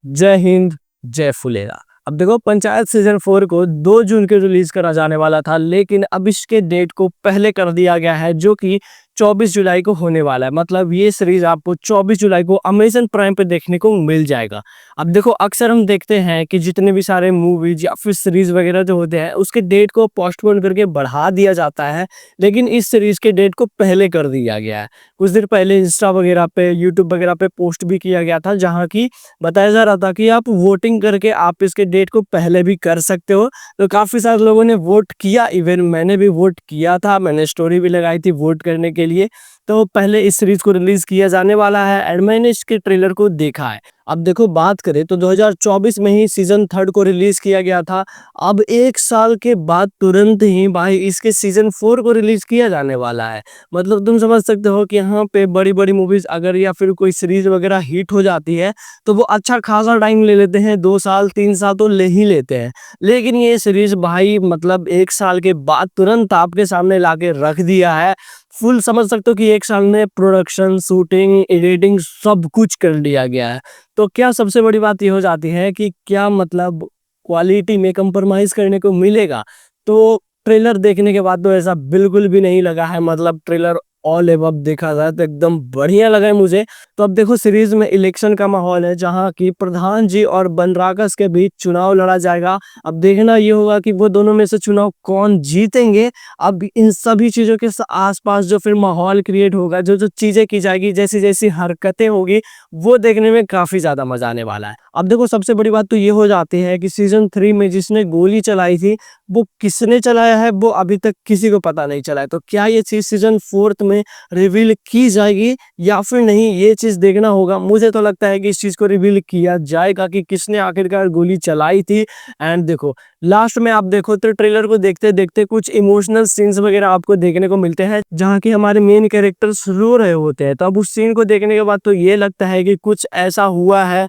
जय हिंद, जय फुलेरा। अब देखो पंचायत सीजन 4 को 2 जून के रिलीज करा जाने वाला था, लेकिन अब इसके डेट को पहले कर दिया गया है, जो कि 24 जुलाई को होने वाला है। मतलब ये सीरीज आपको 24 जुलाई को अमेजन प्राइम पे देखने को मिल जाएगा। अब देखो अक्सर हम देखते हैं कि जितने भी सारे मूवीज या फिर सीरीज वगैरह जो होते हैं उसके डेट को पोस्टपोन करके बढ़ा दिया जाता है, लेकिन इस सीरीज के डेट को पहले कर दिया गया है। कुछ देर पहले इंस्टा वगैरह पे, यूट्यूब वगैरह पे पोस्ट भी किया गया था, जहाँ की बताया जा रहा था कि आप वोटिंग करके आप इसके डेट को पहले भी कर सकते हो। तो काफी सारे लोगों ने वोट किया, इवन मैंने भी वोट किया था, मैंने स्टोरी भी लगाई थी वोट करने के लिए। तो पहले इस सीरीज को रिलीज किया जाने वाला है एंड मैंने इसके ट्रेलर को देखा है। अब देखो बात करें तो 2024 में ही सीजन 3 को रिलीज किया गया था। अब 1 साल के बाद तुरंत ही भाई इसके सीजन 4 को रिलीज किया जाने वाला है। मतलब तुम समझ सकते हो कि यहाँ पे बड़ी बड़ी मूवीज अगर या फिर कोई सीरीज वगैरह हिट हो जाती है तो वो अच्छा खासा टाइम ले लेते हैं, 2 साल 3 साल तो ले ही लेते हैं। लेकिन ये सीरीज भाई मतलब 1 साल के बाद तुरंत आपके सामने लाके रख दिया है। फुल समझ सकते हो कि 1 साल में प्रोडक्शन, शूटिंग, एडिटिंग सब कुछ कर लिया गया है। तो क्या सबसे बड़ी बात ये हो जाती है कि क्या मतलब क्वालिटी में कंप्रोमाइज करने को मिलेगा? तो ट्रेलर देखने के बाद तो ऐसा बिल्कुल भी नहीं लगा है। मतलब ट्रेलर ऑल एबव देखा जाए तो एकदम बढ़िया लगा है मुझे। तो अब देखो सीरीज में इलेक्शन का माहौल है, जहां की प्रधान जी और बनराकस के बीच चुनाव लड़ा जाएगा। अब देखना ये होगा कि वो दोनों में से चुनाव कौन जीतेंगे। अब इन सभी चीजों के आसपास जो फिर माहौल क्रिएट होगा, जो जो चीजें की जाएगी, जैसी जैसी हरकतें होगी, वो देखने में काफी ज्यादा मजा आने वाला है। अब देखो सबसे बड़ी बात तो ये हो जाती है कि सीजन 3 में जिसने गोली चलाई थी वो किसने चलाया है वो अभी तक किसी को पता नहीं चला है। तो क्या ये चीज सीजन 4 में रिवील की जाएगी या फिर नहीं, ये चीज देखना होगा। मुझे तो लगता है कि इस चीज को रिवील किया जाएगा कि किसने आखिरकार गोली चलाई थी। एंड देखो लास्ट में आप देखो तो ट्रेलर को देखते देखते कुछ इमोशनल सीन्स वगैरह आपको देखने को मिलते हैं, जहाँ की हमारे मेन कैरेक्टर्स रो रहे होते हैं। तो अब उस सीन को देखने के बाद तो ये लगता है कि कुछ ऐसा हुआ है,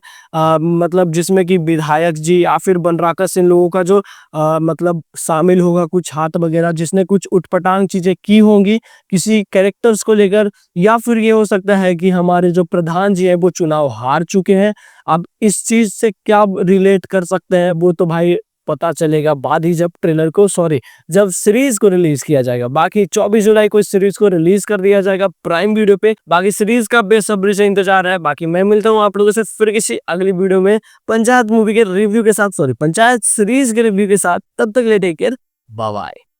मतलब जिसमें कि विधायक जी या फिर बनराकस इन लोगों का जो मतलब शामिल होगा, कुछ हाथ वगैरह जिसने कुछ उटपटांग चीजें की होंगी किसी कैरेक्टर्स को लेकर। या फिर ये हो सकता है कि हमारे जो प्रधान जी हैं वो चुनाव हार चुके हैं। अब इस चीज से क्या रिलेट कर सकते हैं वो तो भाई पता चलेगा बाद ही, जब सीरीज को रिलीज किया जाएगा। बाकी 24 जुलाई को इस सीरीज को रिलीज कर दिया जाएगा प्राइम वीडियो पे। बाकी सीरीज का बेसब्री से इंतजार है। बाकी मैं मिलता हूँ आप लोगों से फिर किसी अगली वीडियो में पंचायत मूवी के रिव्यू के साथ, पंचायत सीरीज के रिव्यू के साथ। तब तक ले टेक केयर, बाय बाय।